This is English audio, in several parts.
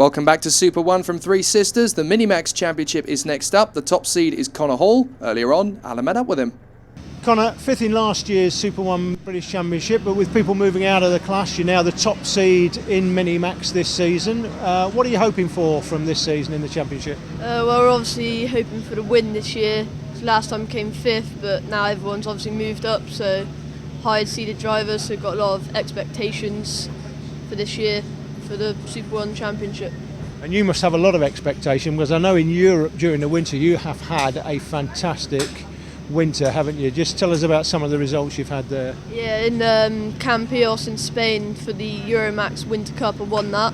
Welcome back to Super 1 from Three Sisters. The Minimax Championship is next up. The top seed is Connor Hall. Earlier on, Alan met up with him. Connor, fifth in last year's Super 1 British Championship, but with people moving out of the class, you're now the top seed in Minimax this season. What are you hoping for from this season in the championship? Well, we're obviously hoping for the win this year. Last time came fifth, but now everyone's obviously moved up, so higher seeded drivers, so we've got a lot of expectations for this year for the Super 1 Championship. And you must have a lot of expectation, because I know in Europe during the winter you have had a fantastic winter, haven't you? Just tell us about some of the results you've had there. Yeah, in Campillos in Spain for the Euromax Winter Cup, I won that,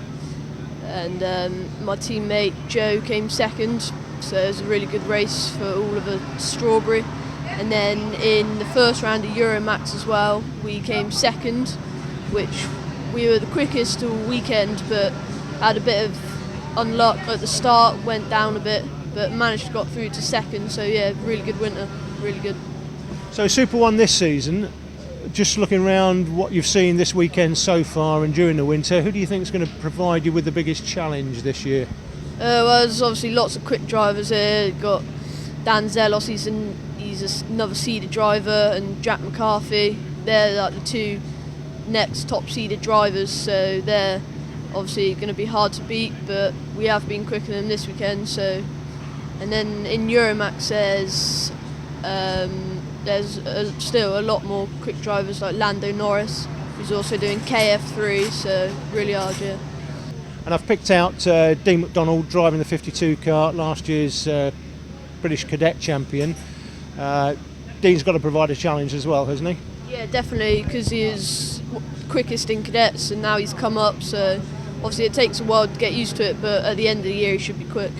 and my teammate Joe came second, so it was a really good race for all of the Strawberry. And then in the first round of Euromax as well, we came second, which we were the quickest all weekend, but had a bit of unluck at the start, went down a bit, but managed to got through to second. So yeah, really good winter, really good. So Super 1 this season, just looking around what you've seen this weekend so far and during the winter, who do you think is going to provide you with the biggest challenge this year? Well, there's obviously lots of quick drivers here. You've got Dan Zelos, he's another seeded driver, and Jack McCarthy. They're like the two next top seeded drivers, so they're obviously going to be hard to beat, but we have been quicker than them this weekend. So, and then in Euromax there's still a lot more quick drivers like Lando Norris, who's also doing KF3, so really hard, yeah. And I've picked out Dean McDonald driving the 52 kart, last year's British Cadet champion. Dean's got to provide a challenge as well, hasn't he? Yeah, definitely, because he is quickest in cadets and now he's come up, so obviously it takes a while to get used to it, but at the end of the year he should be quick.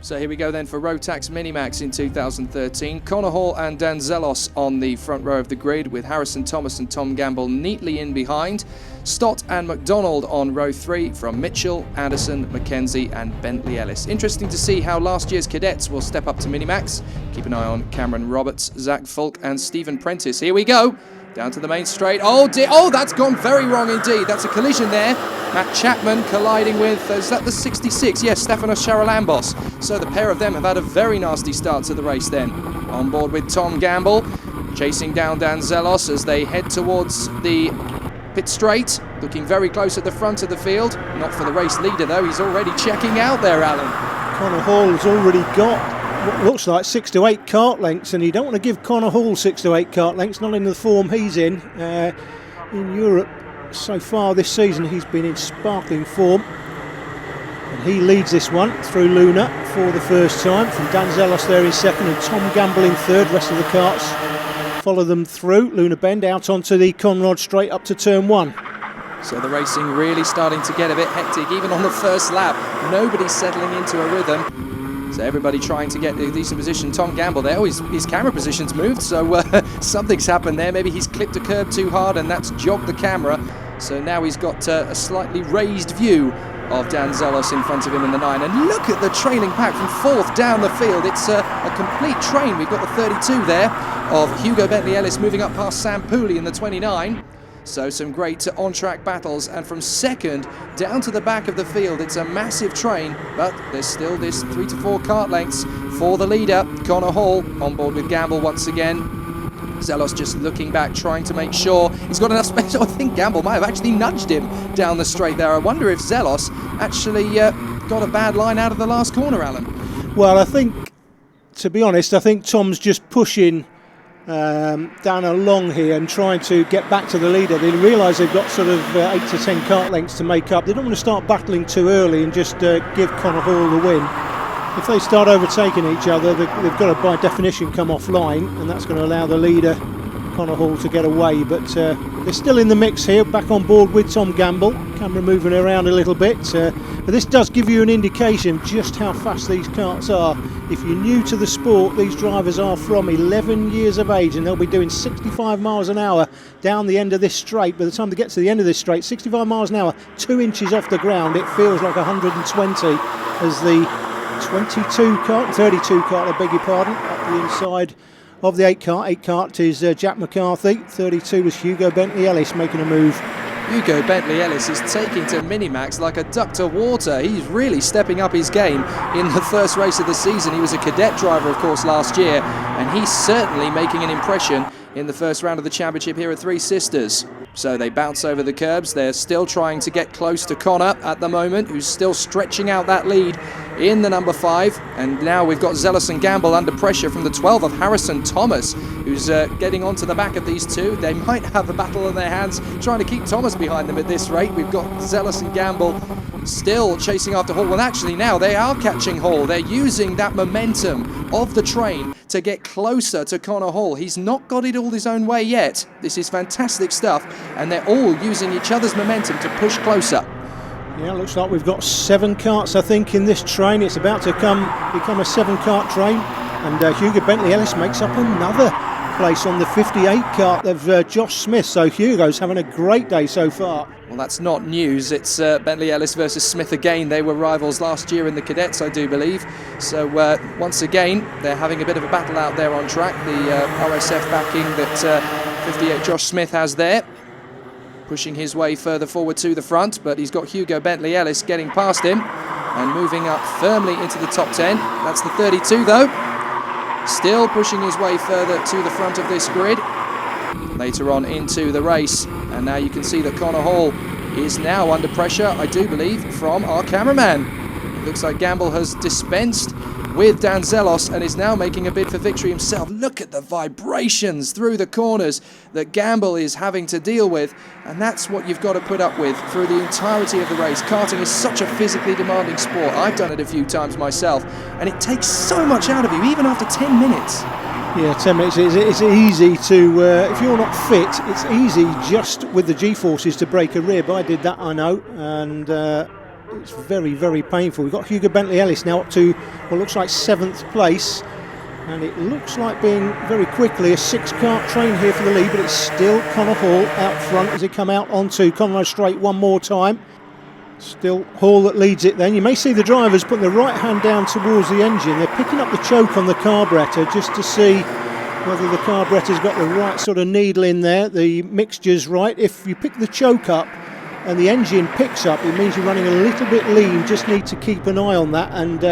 So here we go then for Rotax Minimax in 2013. Connor Hall and Dan Zelos on the front row of the grid, with Harrison Thomas and Tom Gamble neatly in behind. Stott and McDonald on row 3 from Mitchell, Anderson, McKenzie and Bentley Ellis. Interesting to see how last year's cadets will step up to Minimax. Keep an eye on Cameron Roberts, Zach Fulk and Stephen Prentice. Here we go. Down to the main straight. Oh dear, oh that's gone very wrong indeed. That's a collision there. Matt Chapman colliding with, is that the 66? Yes, Stefanos Charalambos. So the pair of them have had a very nasty start to the race then. On board with Tom Gamble, chasing down Dan Zelos as they head towards the pit straight. Looking very close at the front of the field. Not for the race leader though, he's already checking out there, Alan. Connor Hall's already got what looks like 6 to 8 kart lengths, and you don't want to give Connor Hall 6 to 8 kart lengths, not in the form he's in. In Europe so far this season he's been in sparkling form, and he leads this one through Luna for the first time, from Dan Zelos there in second and Tom Gamble in third. Rest of the karts follow them through Luna Bend out onto the Conrod straight up to turn 1. So the racing really starting to get a bit hectic even on the first lap. Nobody's settling into a rhythm. So everybody trying to get a decent position. Tom Gamble there, his camera position's moved, so something's happened there. Maybe he's clipped a curb too hard and that's jogged the camera. So now he's got a slightly raised view of Dan Zelos in front of him in the 9. And look at the trailing pack from fourth down the field. It's a complete train. We've got the 32 there of Hugo Bentley Ellis moving up past Sam Pooley in the 29. So some great on-track battles, and from second down to the back of the field it's a massive train, but there's still this 3 to 4 kart lengths for the leader, Connor Hall, on board with Gamble once again. Zelos just looking back, trying to make sure he's got enough space. I think Gamble might have actually nudged him down the straight there. I wonder if Zelos actually got a bad line out of the last corner, Alan. Well, I think, to be honest, I think Tom's just pushing down along here and trying to get back to the leader. They realise they've got sort of 8 to 10 kart lengths to make up. They don't want to start battling too early and just give Connor Hall the win. If they start overtaking each other, they've got to by definition come offline, and that's going to allow the leader Connor Hall to get away. But they're still in the mix here, back on board with Tom Gamble. Camera moving around a little bit, but this does give you an indication just how fast these karts are. If you're new to the sport, these drivers are from 11 years of age, and they'll be doing 65 miles an hour down the end of this straight. By the time they get to the end of this straight, 65 miles an hour, 2 inches off the ground, it feels like 120 as the 32 kart, 32 kart, I beg your pardon, up the inside of the 8 kart. 8 kart is Jack McCarthy, 32 was Hugo Bentley Ellis making a move Hugo Bentley-Ellis is taking to Minimax like a duck to water. He's really stepping up his game in the first race of the season. He was a cadet driver, of course, last year, and he's certainly making an impression in the first round of the championship here at Three Sisters. So they bounce over the curbs. They're still trying to get close to Connor at the moment, who's still stretching out that lead in the number 5. And now we've got Zealous and Gamble under pressure from the 12 of Harrison Thomas, who's getting onto the back of these two. They might have a battle in their hands trying to keep Thomas behind them at this rate. We've got Zealous and Gamble still chasing after Hall. Well, actually now they are catching Hall. They're using that momentum of the train to get closer to Connor Hall. He's not got it all his own way yet. This is fantastic stuff, and they're all using each other's momentum to push closer. Yeah, looks like we've got 7 karts, I think, in this train. It's about to become a 7-kart train, and Hugo Bentley-Ellis makes up another place on the 58 kart of Josh Smith. So Hugo's having a great day so far. Well, that's not news. It's Bentley-Ellis versus Smith again. They were rivals last year in the cadets, I do believe. So once again, they're having a bit of a battle out there on track. The RSF backing that 58 Josh Smith has there, pushing his way further forward to the front, but he's got Hugo Bentley-Ellis getting past him and moving up firmly into the top 10. That's the 32 though. Still pushing his way further to the front of this grid. Later on into the race, and now you can see that Connor Hall is now under pressure, I do believe, from our cameraman. It looks like Gamble has dispensed with Dan Zelos and is now making a bid for victory himself. Look at the vibrations through the corners that Gamble is having to deal with, and that's what you've got to put up with through the entirety of the race. Karting is such a physically demanding sport. I've done it a few times myself, and it takes so much out of you, even after 10 minutes. Yeah, 10 minutes, it's easy to, if you're not fit, it's easy just with the G-forces to break a rib. I did that, I know, and it's very, very painful. We've got Hugo Bentley-Ellis now up to what looks like 7th place, and it looks like being very quickly a 6-kart train here for the lead, but it's still Connor Hall out front as they come out onto Conroe Straight one more time. Still Hall that leads it then. You may see the drivers putting the right hand down towards the engine. They're picking up the choke on the carburettor just to see whether the carburettor's got the right sort of needle in there, the mixture's right. If you pick the choke up and the engine picks up, it means you're running a little bit lean. Just need to keep an eye on that, and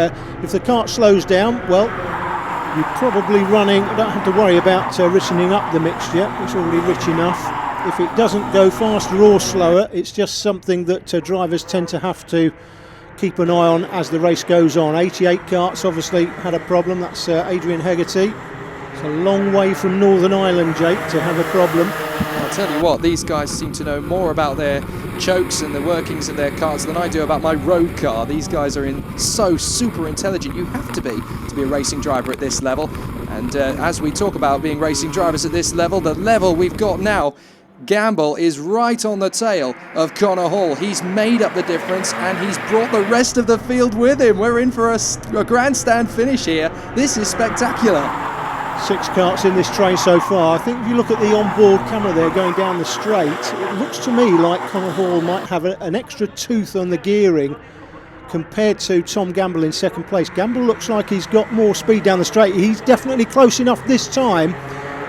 if the kart slows down, well, you're probably running, don't have to worry about richening up the mixture. It's already rich enough. If it doesn't go faster or slower, it's just something that drivers tend to have to keep an eye on as the race goes on. 88 karts obviously had a problem. That's Adrian Hegarty. It's a long way from Northern Ireland, Jake, to have a problem. I'll tell you what, these guys seem to know more about their chokes and the workings of their karts than I do about my road car. These guys are so super intelligent. You have to be a racing driver at this level. And as we talk about being racing drivers at this level, the level we've got now, Gamble is right on the tail of Connor Hall. He's made up the difference and he's brought the rest of the field with him. We're in for a grandstand finish here. This is spectacular. 6 karts in this train so far. I think if you look at the onboard camera there going down the straight, it looks to me like Connor Hall might have an extra tooth on the gearing compared to Tom Gamble in 2nd place. Gamble looks like he's got more speed down the straight. He's definitely close enough this time.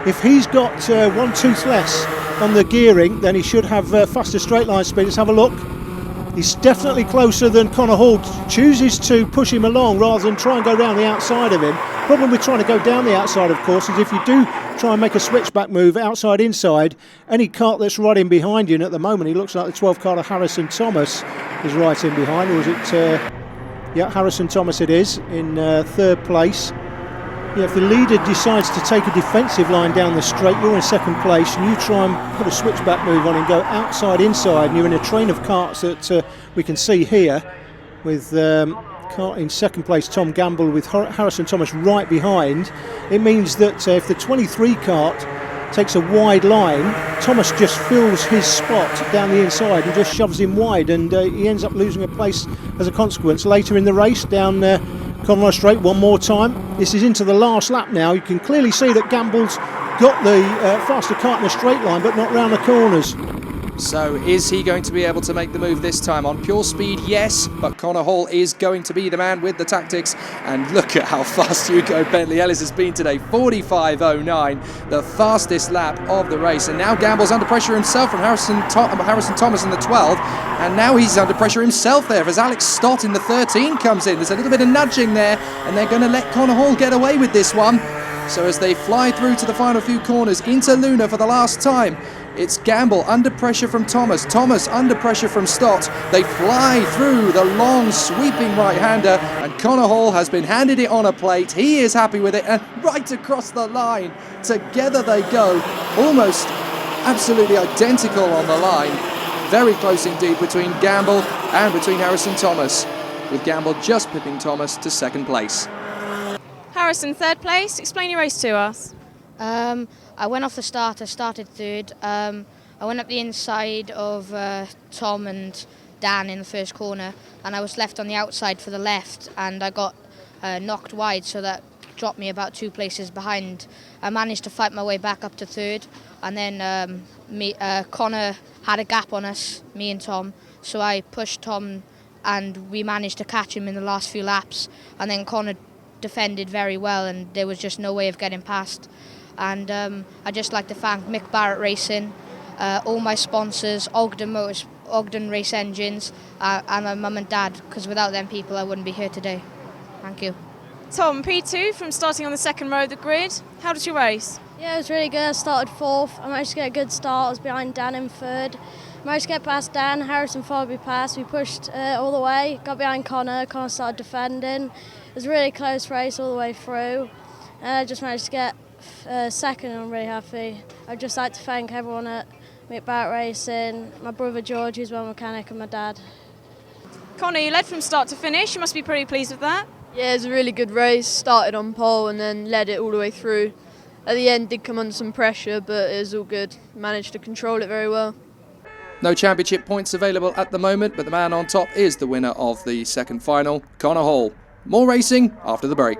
If he's got 1 tooth less on the gearing, then he should have faster straight line speed. Let's have a look. He's definitely closer than Connor Hall. Chooses to push him along rather than try and go round the outside of him. Problem with trying to go down the outside, of course, is if you do try and make a switchback move outside inside, any kart that's right in behind you, and at the moment he looks like the 12 kart of Harrison Thomas is right in behind, or is it yeah, Harrison Thomas it is in 3rd place. Yeah, if the leader decides to take a defensive line down the straight, you're in 2nd place, and you try and put a switchback move on and go outside inside, and you're in a train of karts that we can see here with kart in 2nd place Tom Gamble with Harrison Thomas right behind. It means that if the 23 kart takes a wide line, Thomas just fills his spot down the inside and just shoves him wide, and he ends up losing a place as a consequence. Later in the race, down Conroe Straight one more time. This is into the last lap now. You can clearly see that Gamble's got the faster kart in the straight line, but not round the corners. So is he going to be able to make the move this time? On pure speed, yes, but Connor Hall is going to be the man with the tactics. And look at how fast Hugo Bentley-Ellis has been today. 45.09, the fastest lap of the race. And now Gamble's under pressure himself from Harrison Thomas in the 12. And now he's under pressure himself there as Alex Stott in the 13 comes in. There's a little bit of nudging there, and they're going to let Connor Hall get away with this one. So as they fly through to the final few corners into Luna for the last time, it's Gamble under pressure from Thomas, Thomas under pressure from Stott. They fly through the long sweeping right-hander, and Connor Hall has been handed it on a plate. He is happy with it, and right across the line, together they go, almost absolutely identical on the line. Very close indeed between Gamble and between Harrison Thomas, with Gamble just pipping Thomas to second place. Harrison, third place. Explain your race to us. I went off the start, I started third. I went up the inside of Tom and Dan in the first corner, and I was left on the outside for the left, and I got knocked wide, so that dropped me about 2 places behind. I managed to fight my way back up to third, and then Connor had a gap on us, me and Tom, so I pushed Tom and we managed to catch him in the last few laps, and then Connor defended very well and there was just no way of getting past. And I'd just like to thank Mick Barrett Racing, all my sponsors, Ogden Race Engines, and my mum and dad, because without them people I wouldn't be here today. Thank you. Tom, P2 from starting on the second row of the grid. How did you race? Yeah, it was really good. I started fourth. I managed to get a good start. I was behind Dan in third. I managed to get past Dan. Harrison followed me past. We pushed all the way. Got behind Connor. Connor started defending. It was a really close race all the way through. And I just managed to get second, and I'm really happy. I'd just like to thank everyone at Mick Barrett Racing, my brother George, who's my mechanic, and my dad. Connor, you led from start to finish. You must be pretty pleased with that. Yeah, it was a really good race. Started on pole and then led it all the way through. At the end, did come under some pressure, but it was all good. Managed to control it very well. No championship points available at the moment, but the man on top is the winner of the second final, Connor Hall. More racing after the break.